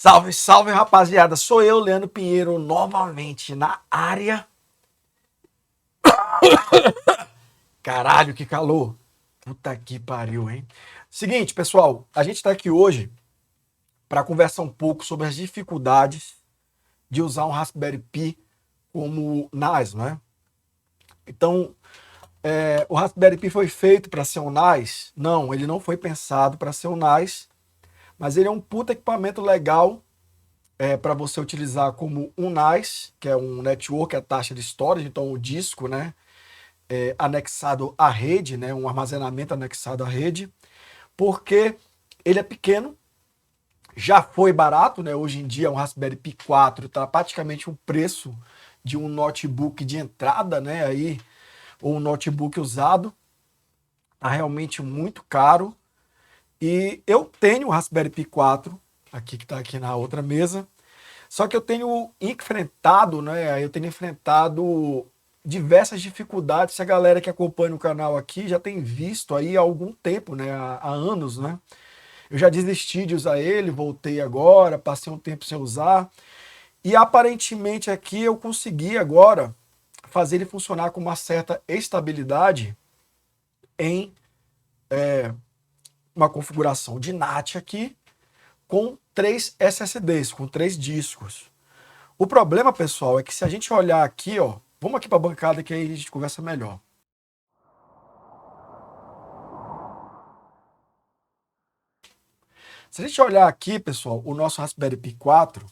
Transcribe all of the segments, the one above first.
Salve, salve, rapaziada. Sou eu, Leandro Pinheiro, novamente na área. Caralho, que calor. Puta que pariu, hein? Seguinte, pessoal, a gente tá aqui hoje para conversar um pouco sobre as dificuldades de usar um Raspberry Pi como NAS, né? Então, o Raspberry Pi foi feito para ser um NAS? Não, ele não foi pensado para ser um NAS, mas ele é um puta equipamento legal para você utilizar como um NAS, que é um network, a taxa de storage, então o disco, né, anexado à rede, né, um armazenamento anexado à rede, porque ele é pequeno, já foi barato, né, hoje em dia um Raspberry Pi 4 está praticamente o preço de um notebook de entrada, né, aí, ou um notebook usado, está realmente muito caro, e eu tenho o Raspberry Pi 4, aqui que está aqui na outra mesa. Só que eu tenho enfrentado, né? Eu tenho enfrentado diversas dificuldades. A galera que acompanha o canal aqui já tem visto aí há algum tempo, né? Há anos, né? Eu já desisti de usar ele, voltei agora, passei um tempo sem usar. E aparentemente aqui eu consegui agora fazer ele funcionar com uma certa estabilidade em uma configuração de NAT aqui com 3 SSDs, com 3 discos. O problema, pessoal, é que se a gente olhar aqui, ó, vamos aqui para a bancada que aí a gente conversa melhor. Se a gente olhar aqui, pessoal, o nosso Raspberry Pi 4,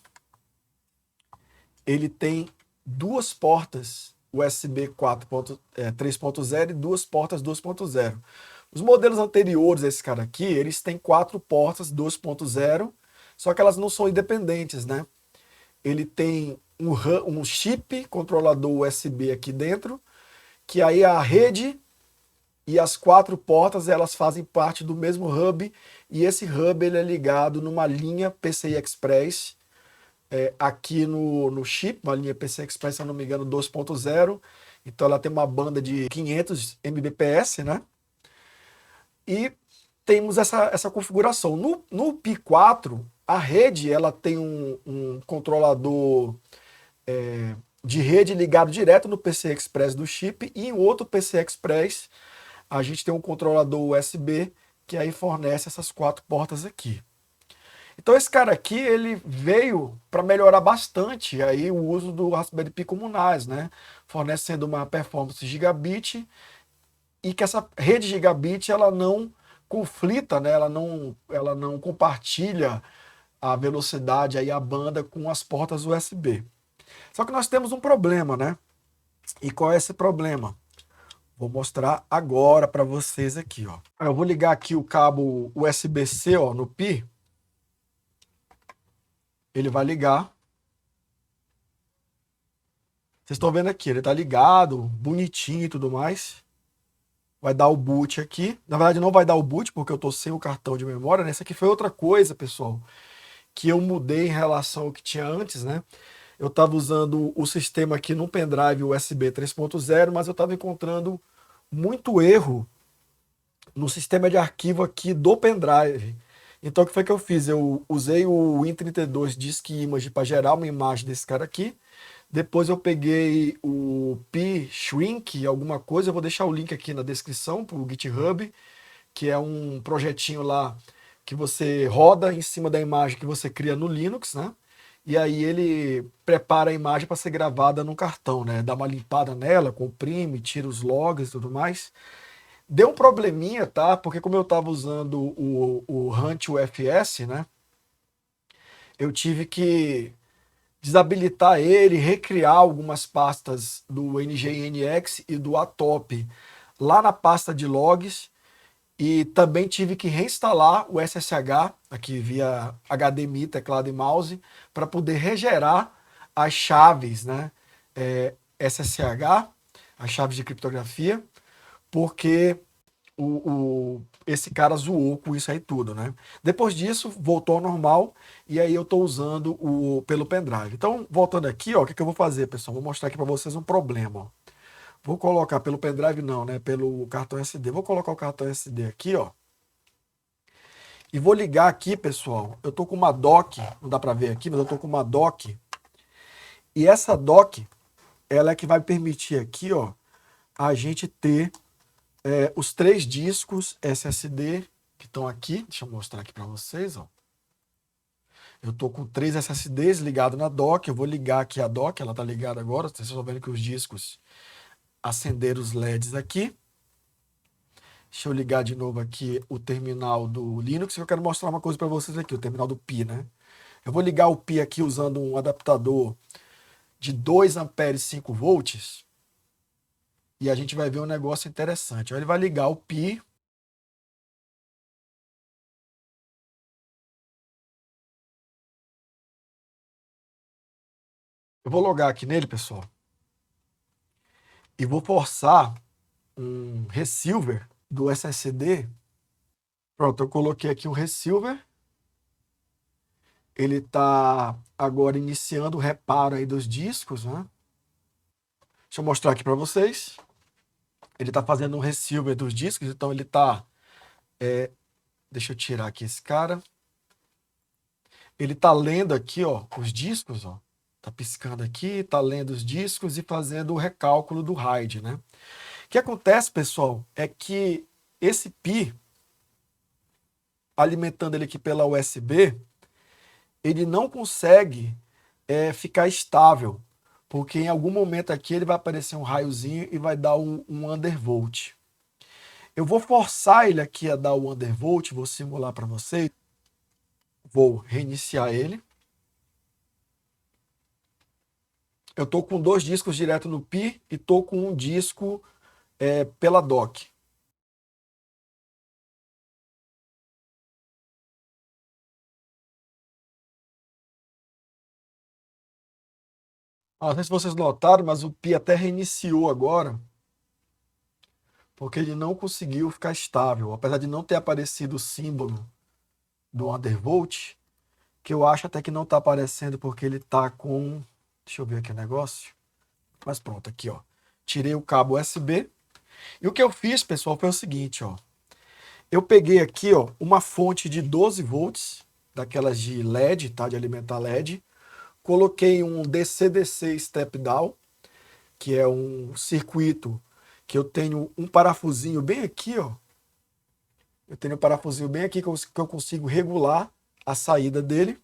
ele tem duas portas USB 3.0 e duas portas 2.0. Os modelos anteriores a esse cara aqui, eles têm 4 portas 2.0, só que elas não são independentes, né? Ele tem um chip controlador USB aqui dentro, que aí a rede e as 4 portas elas fazem parte do mesmo hub, e esse hub ele é ligado numa linha PCI Express aqui no chip, uma linha PCI Express, se eu não me engano, 2.0, então ela tem uma banda de 500 Mbps, né? E temos essa configuração. No Pi 4, a rede ela tem um controlador de rede ligado direto no PCI Express do chip, e em outro PCI Express a gente tem um controlador USB que aí fornece essas 4 portas aqui. Então esse cara aqui ele veio para melhorar bastante aí o uso do Raspberry Pi como NAS, né? Fornecendo uma performance gigabit, e que essa rede gigabit ela não conflita, né? Ela não compartilha a velocidade aí, a banda, com as portas USB. Só que nós temos um problema, né? E qual é esse problema? Vou mostrar agora para vocês aqui, ó. Eu vou ligar aqui o cabo USB-C, ó, no Pi. Ele vai ligar. Vocês estão vendo aqui, ele tá ligado, bonitinho e tudo mais. Vai dar o boot aqui. Na verdade não vai dar o boot porque eu tô sem o cartão de memória, né? Essa aqui foi outra coisa, pessoal, que eu mudei em relação ao que tinha antes, né? Eu estava usando o sistema aqui num pendrive USB 3.0, mas eu estava encontrando muito erro no sistema de arquivo aqui do pendrive. Então o que foi que eu fiz? Eu usei o Win32 Disk Image para gerar uma imagem desse cara aqui. Depois eu peguei o Pi Shrink, alguma coisa, eu vou deixar o link aqui na descrição para o GitHub, que é um projetinho lá que você roda em cima da imagem que você cria no Linux, né? E aí ele prepara a imagem para ser gravada no cartão, né? Dá uma limpada nela, comprime, tira os logs e tudo mais. Deu um probleminha, tá? Porque como eu estava usando o Hunt UFS, né? Eu tive que desabilitar ele, recriar algumas pastas do NGINX e do Atop lá na pasta de logs, e também tive que reinstalar o SSH aqui via HDMI, teclado e mouse, para poder regerar as chaves, né? SSH, as chaves de criptografia, porque esse cara zoou com isso aí tudo, né? Depois disso, voltou ao normal, e aí eu estou usando pelo pendrive. Então, voltando aqui, ó, o que eu vou fazer, pessoal? Vou mostrar aqui para vocês um problema, ó. Vou colocar pelo pendrive não, né? Pelo cartão SD. Vou colocar o cartão SD aqui, ó. E vou ligar aqui, pessoal. Eu tô com uma dock, não dá para ver aqui, mas eu tô com uma dock. E essa dock, ela é que vai permitir aqui, ó, a gente ter os 3 discos SSD que estão aqui. Deixa eu mostrar aqui para vocês, ó. Eu tô com 3 SSDs ligados na dock. Eu vou ligar aqui a dock, ela tá ligada agora. Vocês estão vendo que os discos acenderam os LEDs aqui. Deixa eu ligar de novo aqui o terminal do Linux. Eu quero mostrar uma coisa para vocês aqui, o terminal do Pi, né? Eu vou ligar o Pi aqui usando um adaptador de 2 amperes 5 volts. E a gente vai ver um negócio interessante. Ele vai ligar o Pi. Eu vou logar aqui nele, pessoal. E vou forçar um resilver do SSD. Pronto, eu coloquei aqui um resilver. Ele está agora iniciando o reparo aí dos discos, né? Deixa eu mostrar aqui para vocês. Ele está fazendo um resilver dos discos, então ele está... deixa eu tirar aqui esse cara. Ele está lendo aqui, ó, os discos, ó. Tá piscando aqui, tá lendo os discos e fazendo o recálculo do RAID, né? O que acontece, pessoal, é que esse Pi, alimentando ele aqui pela USB, ele não consegue ficar estável, porque em algum momento aqui ele vai aparecer um raiozinho e vai dar um undervolt. Eu vou forçar ele aqui a dar o undervolt, vou simular para vocês. Vou reiniciar ele. Eu estou com 2 discos direto no Pi e estou com um disco pela dock. Não sei se vocês notaram, mas o Pi até reiniciou agora, porque ele não conseguiu ficar estável. Apesar de não ter aparecido o símbolo do undervolt, que eu acho até que não está aparecendo porque ele está com... Deixa eu ver aqui o negócio. Mas pronto, aqui, ó. Tirei o cabo USB. E o que eu fiz, pessoal, foi o seguinte, ó. Eu peguei aqui, ó, uma fonte de 12 volts, daquelas de LED, tá? De alimentar LED. Coloquei um DC-DC step down, que é um circuito que eu tenho um parafusinho bem aqui, ó. Eu tenho um parafusinho bem aqui que eu consigo regular a saída dele.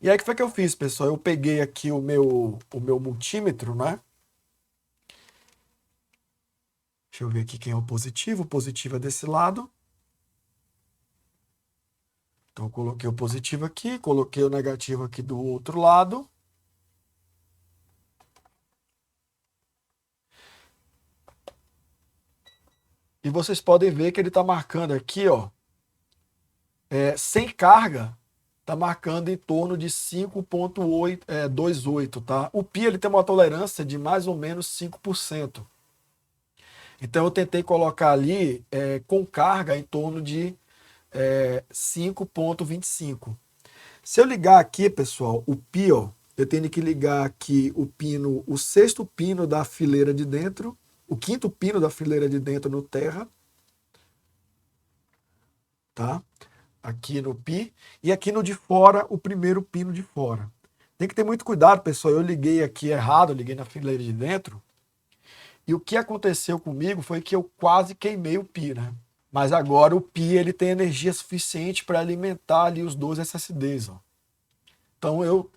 E aí o que foi que eu fiz, pessoal? Eu peguei aqui o meu multímetro, né? Deixa eu ver aqui quem é o positivo. O positivo é desse lado. Então eu coloquei o positivo aqui, coloquei o negativo aqui do outro lado. E vocês podem ver que ele está marcando aqui, ó, sem carga, está marcando em torno de 5,28, tá? O Pi ele tem uma tolerância de mais ou menos 5%. Então eu tentei colocar ali com carga em torno de 5,25. Se eu ligar aqui, pessoal, o Pi, ó, eu tenho que ligar aqui o pino, o 6º pino da fileira de dentro, o 5º pino da fileira de dentro no terra, tá? Aqui no Pi, e aqui no de fora, o primeiro pino de fora. Tem que ter muito cuidado, pessoal. Eu liguei aqui errado, eu liguei na fileira de dentro, e o que aconteceu comigo foi que eu quase queimei o Pi, né? Mas agora o Pi ele tem energia suficiente para alimentar ali os 2 SSDs, ó. Então eu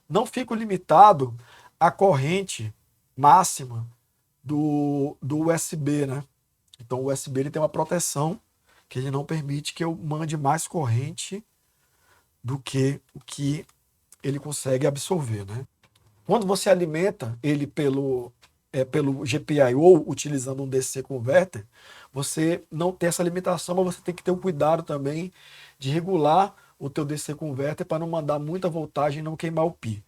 não fico limitado à corrente máxima do USB, né? Então o USB ele tem uma proteção que ele não permite que eu mande mais corrente do que o que ele consegue absorver, né? Quando você alimenta ele pelo GPIO, utilizando um DC converter, você não tem essa limitação, mas você tem que ter o cuidado também de regular o teu DC converter para não mandar muita voltagem e não queimar o Pi.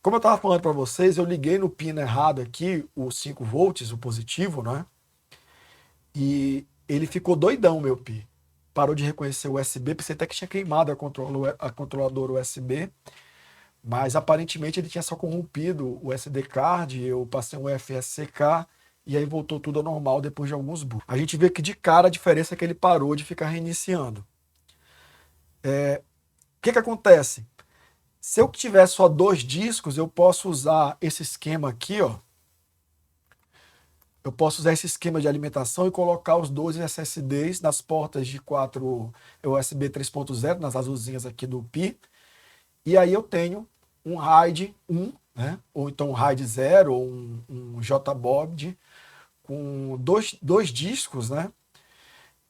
Como eu estava falando para vocês, eu liguei no pino errado aqui, o 5 volts, o positivo, né? E ele ficou doidão, meu Pi. Parou de reconhecer o USB, pensei até que tinha queimado a controladora USB, mas aparentemente ele tinha só corrompido o SD card, eu passei um FSCK e aí voltou tudo ao normal depois de alguns boots. A gente vê que de cara a diferença é que ele parou de ficar reiniciando. O que acontece? Se eu tiver só 2 discos, eu posso usar esse esquema aqui, ó. Eu posso usar esse esquema de alimentação e colocar os 12 SSDs nas portas de 4 USB 3.0, nas azulzinhas aqui do Pi. E aí eu tenho um RAID 1, né? Ou então um RAID 0, ou um JBOD, com dois discos, né?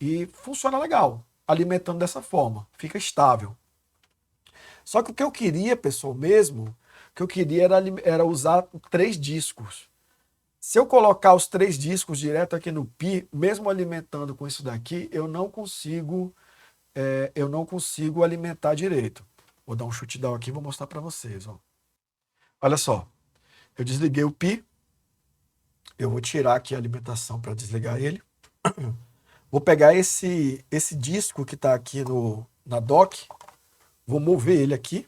E funciona legal, alimentando dessa forma, fica estável. Só que o que eu queria, pessoal, mesmo, o que eu queria era usar 3 discos. Se eu colocar os 3 discos direto aqui no Pi, mesmo alimentando com isso daqui, eu não consigo alimentar direito. Vou dar um shutdown aqui e vou mostrar para vocês. Ó. Olha só, eu desliguei o Pi, eu vou tirar aqui a alimentação para desligar ele. Vou pegar esse disco que está aqui na dock, vou mover ele aqui,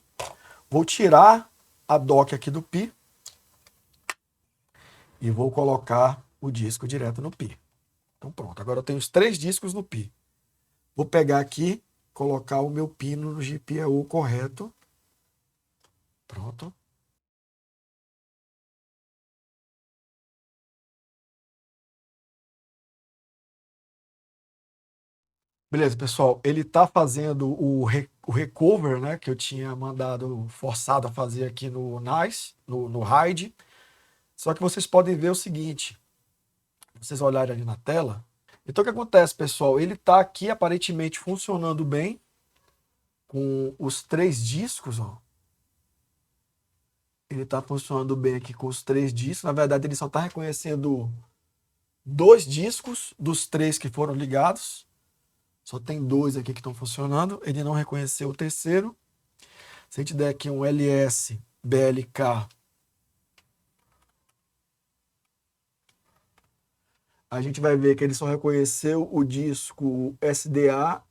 vou tirar a dock aqui do Pi e vou colocar o disco direto no Pi. Então pronto, agora eu tenho os 3 discos no Pi. Vou pegar aqui, colocar o meu pino no GPIO correto. Pronto. Beleza, pessoal, ele está fazendo o recover, né, que eu tinha mandado, forçado a fazer aqui no NICE, no RAID. Só que vocês podem ver o seguinte, vocês olharem ali na tela. Então o que acontece, pessoal? Ele está aqui aparentemente funcionando bem com os 3 discos, ó. Ele está funcionando bem aqui com os 3 discos. Na verdade, ele só está reconhecendo 2 discos dos 3 que foram ligados. Só tem 2 aqui que estão funcionando. Ele não reconheceu o terceiro. Se a gente der aqui um LS BLK, a gente vai ver que ele só reconheceu o disco SDA,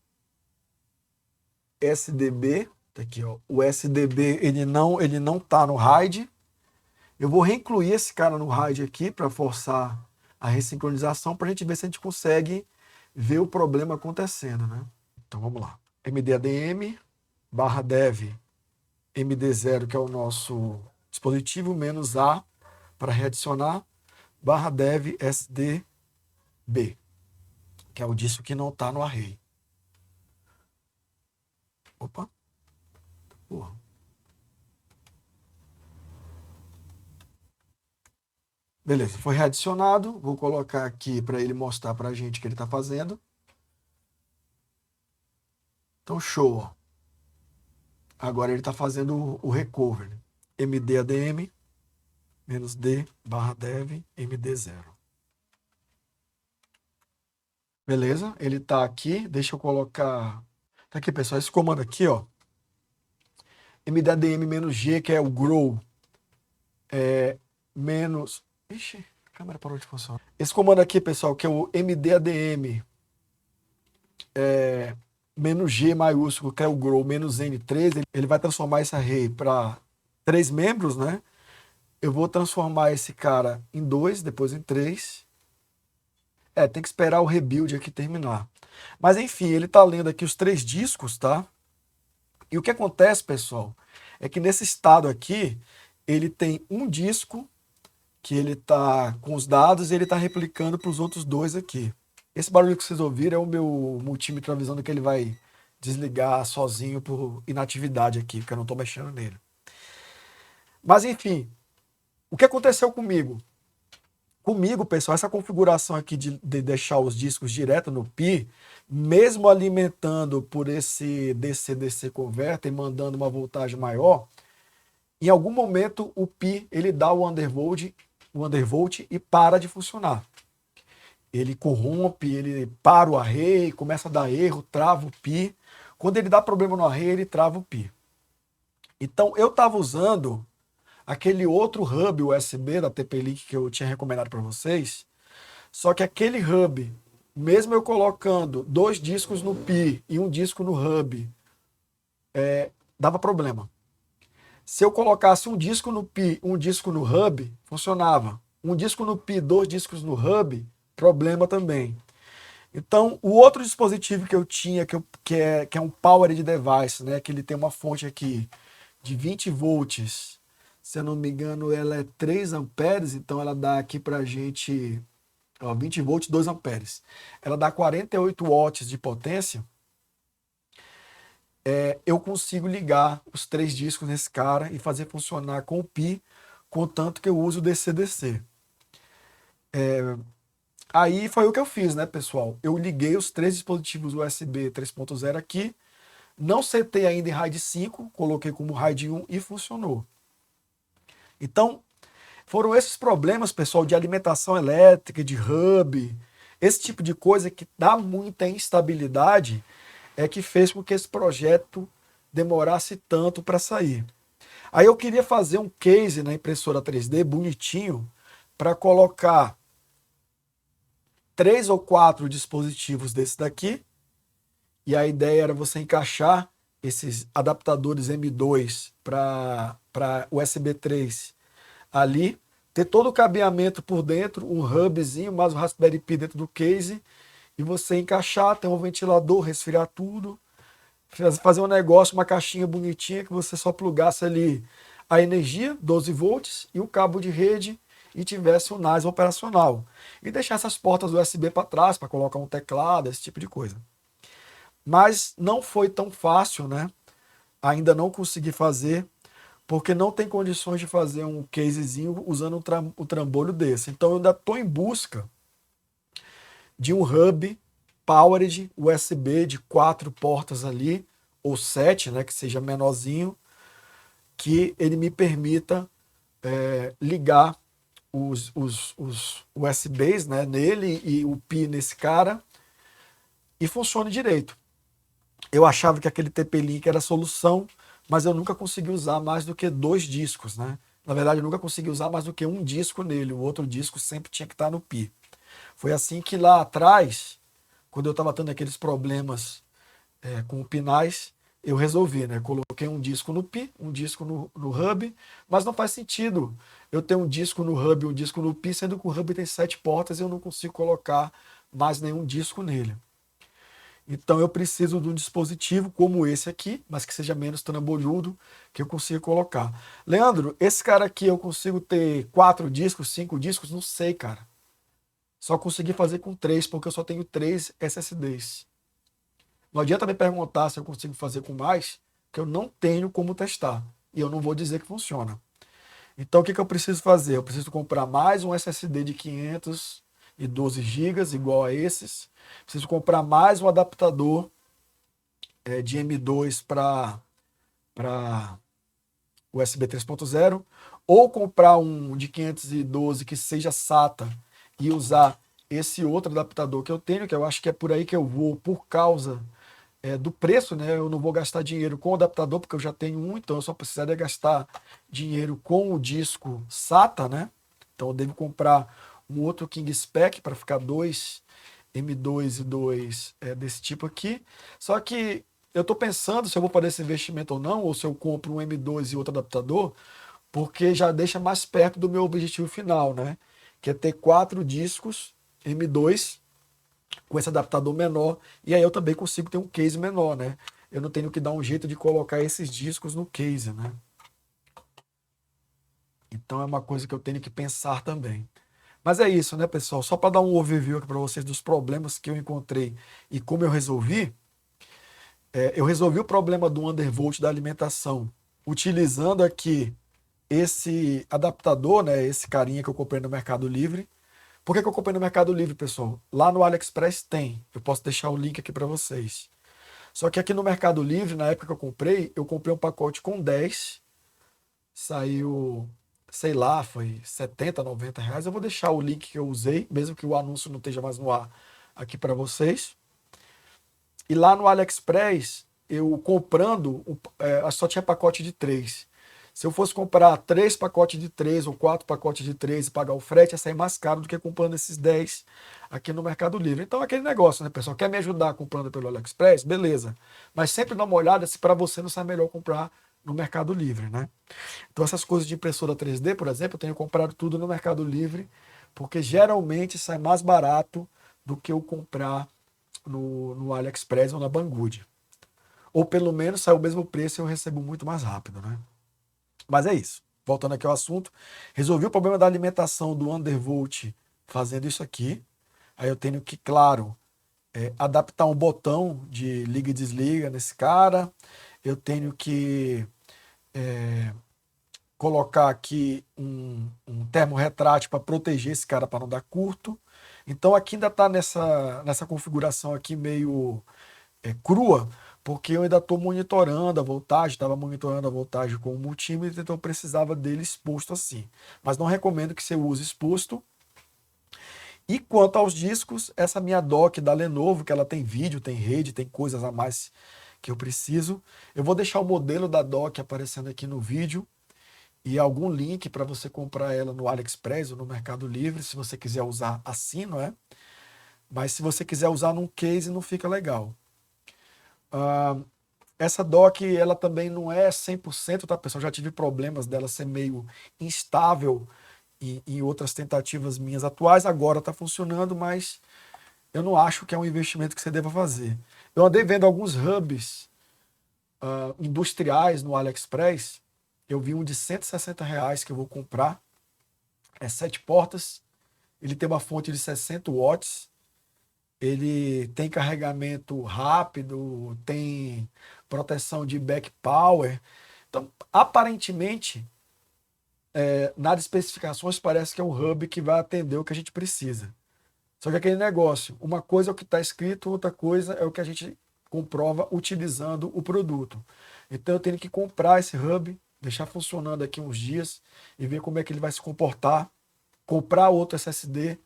SDB. Tá aqui, ó. O SDB ele não tá no RAID. Eu vou reincluir esse cara no RAID aqui para forçar a ressincronização para a gente ver se a gente consegue ver o problema acontecendo, né? Então vamos lá. MDADM barra dev MD0, que é o nosso dispositivo, menos A para readicionar, barra dev SDB, que é o disco que não está no array. Opa. Porra. Beleza, foi readicionado. Vou colocar aqui para ele mostrar para a gente o que ele está fazendo. Então, show. Ó. Agora ele está fazendo o recover. Né? MDADM menos D barra dev MD0. Beleza, ele está aqui. Deixa eu colocar... Tá aqui, pessoal, esse comando aqui, ó. MDADM-G, que é o grow, menos... Ixi, a câmera parou de funcionar. Esse comando aqui, pessoal, que é o MDADM, menos G maiúsculo, que é o grow, menos N3, ele vai transformar esse array para 3 membros, né? Eu vou transformar esse cara em 2, depois em 3. Tem que esperar o rebuild aqui terminar. Mas enfim, ele tá lendo aqui os 3 discos, tá? E o que acontece, pessoal, é que nesse estado aqui, ele tem um disco que ele tá com os dados e ele tá replicando para os outros 2 aqui. Esse barulho que vocês ouviram é o meu multímetro avisando que ele vai desligar sozinho por inatividade aqui, porque eu não estou mexendo nele. Mas enfim, o que aconteceu comigo? Comigo, pessoal, essa configuração aqui de deixar os discos direto no Pi, mesmo alimentando por esse DC-DC converter e mandando uma voltagem maior, em algum momento o Pi ele dá o undervolt e para de funcionar. Ele corrompe, ele para o array, começa a dar erro, trava o Pi. Quando ele dá problema no array, ele trava o Pi. Então eu estava usando aquele outro hub USB da TP-Link que eu tinha recomendado para vocês, só que aquele hub, mesmo eu colocando 2 discos no Pi e um disco no hub, dava problema. Se eu colocasse um disco no Pi, um disco no hub, funcionava. Um disco no Pi, 2 discos no hub, problema também. Então, o outro dispositivo que eu tinha, que é um powered device, né? Que ele tem uma fonte aqui de 20 volts. Se eu não me engano, ela é 3 amperes, então ela dá aqui pra gente, ó, 20 volts, 2 amperes. Ela dá 48 watts de potência. Eu consigo ligar os 3 discos nesse cara e fazer funcionar com o Pi, contanto que eu uso o DC-DC. Aí foi o que eu fiz, né, pessoal? Eu liguei os 3 dispositivos USB 3.0 aqui, não setei ainda em RAID 5, coloquei como RAID 1 e funcionou. Então, foram esses problemas, pessoal, de alimentação elétrica, de hub, esse tipo de coisa que dá muita instabilidade, é que fez com que esse projeto demorasse tanto para sair. Aí eu queria fazer um case na impressora 3D bonitinho para colocar 3 ou 4 dispositivos desse daqui, e a ideia era você encaixar esses adaptadores M2 para USB 3 ali, ter todo o cabeamento por dentro, um hubzinho, mais o Raspberry Pi dentro do case, e você encaixar, ter um ventilador, resfriar tudo, fazer um negócio, uma caixinha bonitinha que você só plugasse ali a energia, 12 volts, e o cabo de rede e tivesse o NAS operacional. E deixar essas portas USB para trás, para colocar um teclado, esse tipo de coisa. Mas não foi tão fácil, né? Ainda não consegui fazer, porque não tem condições de fazer um casezinho usando um trambolho desse. Então eu ainda estou em busca de um hub powered USB de 4 portas ali, ou 7, né, que seja menorzinho, que ele me permita ligar os USBs, né, nele e o Pi nesse cara e funcione direito. Eu achava que aquele TP-Link era a solução, mas eu nunca consegui usar mais do que 2 discos, né? Na verdade, eu nunca consegui usar mais do que um disco nele, o outro disco sempre tinha que estar no Pi. Foi assim que lá atrás, quando eu estava tendo aqueles problemas com o Pinais, eu resolvi, né? Coloquei um disco no Pi, um disco no Hub, mas não faz sentido eu ter um disco no Hub e um disco no Pi, sendo que o Hub tem 7 portas e eu não consigo colocar mais nenhum disco nele. Então eu preciso de um dispositivo como esse aqui, mas que seja menos trambolhudo, que eu consiga colocar. Leandro, esse cara aqui eu consigo ter 4 discos, 5 discos? Não sei, cara. Só consegui fazer com 3, porque eu só tenho 3 SSDs. Não adianta me perguntar se eu consigo fazer com mais, que eu não tenho como testar. E eu não vou dizer que funciona. Então o que eu preciso fazer? Eu preciso comprar mais um SSD de 512 GB, igual a esses. Preciso comprar mais um adaptador de M2 para USB 3.0, ou comprar um de 512 que seja SATA e usar esse outro adaptador que eu tenho, que eu acho que é por aí que eu vou, por causa do preço, né? Eu não vou gastar dinheiro com o adaptador, porque eu já tenho um, então eu só precisaria gastar dinheiro com o disco SATA, né? Então eu devo comprar um outro King Spec para ficar 2 M2 e 2 desse tipo aqui. Só que eu estou pensando se eu vou fazer esse investimento ou não, ou se eu compro um M2 e outro adaptador, porque já deixa mais perto do meu objetivo final, né? Que é ter 4 discos M2 com esse adaptador menor, e aí eu também consigo ter um case menor, né? Eu não tenho que dar um jeito de colocar esses discos no case, né? Então é uma coisa que eu tenho que pensar também. Mas é isso, né, pessoal? Só para dar um overview aqui para vocês dos problemas que eu encontrei e como eu resolvi o problema do undervolt da alimentação utilizando aqui esse adaptador, né, esse carinha que eu comprei no Mercado Livre. Por que eu comprei no Mercado Livre, pessoal? Lá no AliExpress tem. Eu posso deixar o link aqui para vocês. Só que aqui no Mercado Livre, na época que eu comprei um pacote com 10. Saiu, sei lá, foi 70, 90 reais. Eu vou deixar o link que eu usei, mesmo que o anúncio não esteja mais no ar aqui para vocês. E lá no AliExpress, eu comprando, só tinha pacote de 3. Se eu fosse comprar 3 pacotes de 3 ou 4 pacotes de 3 e pagar o frete, ia sair mais caro do que comprando esses 10 aqui no Mercado Livre. Então, aquele negócio, né, pessoal? Quer me ajudar comprando pelo AliExpress? Beleza. Mas sempre dá uma olhada se para você não sai melhor comprar no Mercado Livre, né? Então, essas coisas de impressora 3D, por exemplo, eu tenho comprado tudo no Mercado Livre, porque geralmente sai mais barato do que eu comprar no AliExpress ou na Banggood. Ou pelo menos sai o mesmo preço e eu recebo muito mais rápido, né? Mas é isso. Voltando aqui ao assunto, resolvi o problema da alimentação do Undervolt fazendo isso aqui. Aí eu tenho que, claro, adaptar um botão de liga e desliga nesse cara. Eu tenho que colocar aqui um termo retrátil para proteger esse cara para não dar curto. Então aqui ainda está nessa configuração aqui meio crua, porque eu ainda estou monitorando a voltagem, estava monitorando a voltagem com o multímetro, então eu precisava dele exposto assim. Mas não recomendo que você use exposto. E quanto aos discos, essa minha dock da Lenovo, que ela tem vídeo, tem rede, tem coisas a mais que eu preciso. Eu vou deixar o modelo da dock aparecendo aqui no vídeo e algum link para você comprar ela no AliExpress ou no Mercado Livre, se você quiser usar assim, não é? Mas se você quiser usar num case, não fica legal. Essa dock, ela também não é 100%, tá, pessoal? Já tive problemas dela ser meio instável em outras tentativas minhas atuais. Agora está funcionando, mas eu não acho que é um investimento que você deva fazer. Eu andei vendo alguns hubs industriais no AliExpress. Eu vi um de R$ 160 que eu vou comprar. É 7 portas. Ele tem uma fonte de 60 watts. Ele tem carregamento rápido, tem proteção de back power. Então, aparentemente, nas especificações parece que é um hub que vai atender o que a gente precisa. Só que aquele negócio, uma coisa é o que está escrito, outra coisa é o que a gente comprova utilizando o produto. Então eu tenho que comprar esse hub, deixar funcionando aqui uns dias e ver como é que ele vai se comportar. Comprar outro SSD,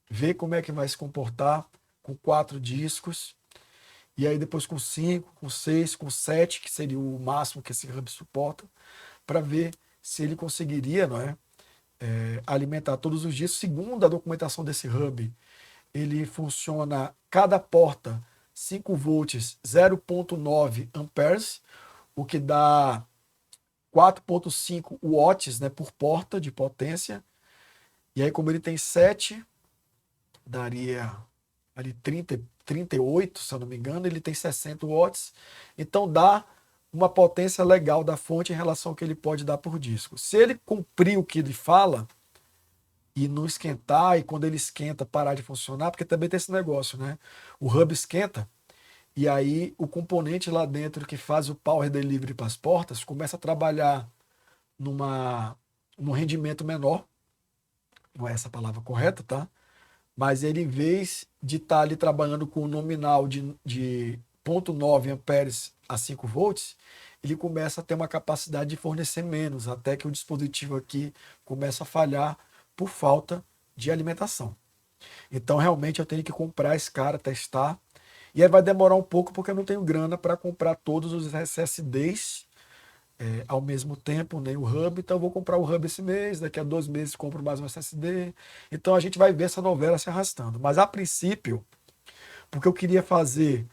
ver como é que vai se comportar com 4 discos. E aí depois com 5, com 6, com 7, que seria o máximo que esse hub suporta, para ver se ele conseguiria, não é, alimentar todos os dias. Segundo a documentação desse hub, ele funciona cada porta 5 volts 0,9 amperes, o que dá 4,5 watts, né, por porta de potência. E aí, como ele tem 7, daria ali 38, se eu não me engano, ele tem 60 watts. Então dá uma potência legal da fonte em relação ao que ele pode dar por disco. Se ele cumprir o que ele fala e não esquentar, e quando ele esquenta parar de funcionar, porque também tem esse negócio, né? O hub esquenta e aí o componente lá dentro que faz o power delivery para as portas começa a trabalhar num rendimento menor. Não é essa a palavra correta, tá? Mas ele, em vez de estar ali trabalhando com um nominal de 0,9 amperes a 5 volts, ele começa a ter uma capacidade de fornecer menos, até que o dispositivo aqui começa a falhar por falta de alimentação. Então, realmente, eu tenho que comprar esse cara, testar. E aí vai demorar um pouco, porque eu não tenho grana para comprar todos os SSDs ao mesmo tempo, nem o hub. Então, eu vou comprar o hub esse mês, daqui a 2 meses compro mais um SSD. Então, a gente vai ver essa novela se arrastando. Mas, a princípio, porque eu queria fazer,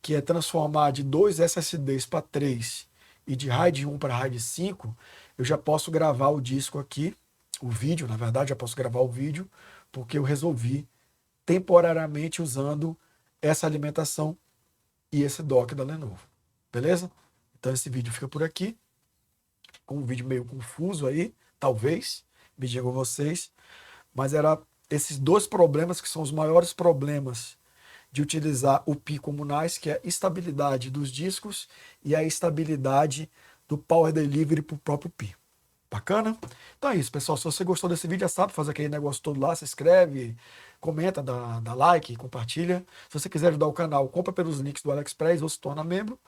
que é transformar de 2 SSDs para 3 e de RAID 1 para RAID 5, eu já posso gravar o disco aqui, o vídeo, na verdade, já posso gravar o vídeo, porque eu resolvi temporariamente usando essa alimentação e esse dock da Lenovo. Beleza? Então esse vídeo fica por aqui, com um vídeo meio confuso aí, talvez, me digam vocês, mas era esses 2 problemas que são os maiores problemas de utilizar o Pi como NAS, que é a estabilidade dos discos e a estabilidade do Power Delivery para o próprio Pi. Bacana? Então é isso, pessoal. Se você gostou desse vídeo, já sabe, faz aquele negócio todo lá, se inscreve, comenta, dá like, compartilha. Se você quiser ajudar o canal, compra pelos links do AliExpress ou se torna membro.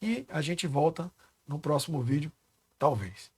E a gente volta no próximo vídeo, talvez.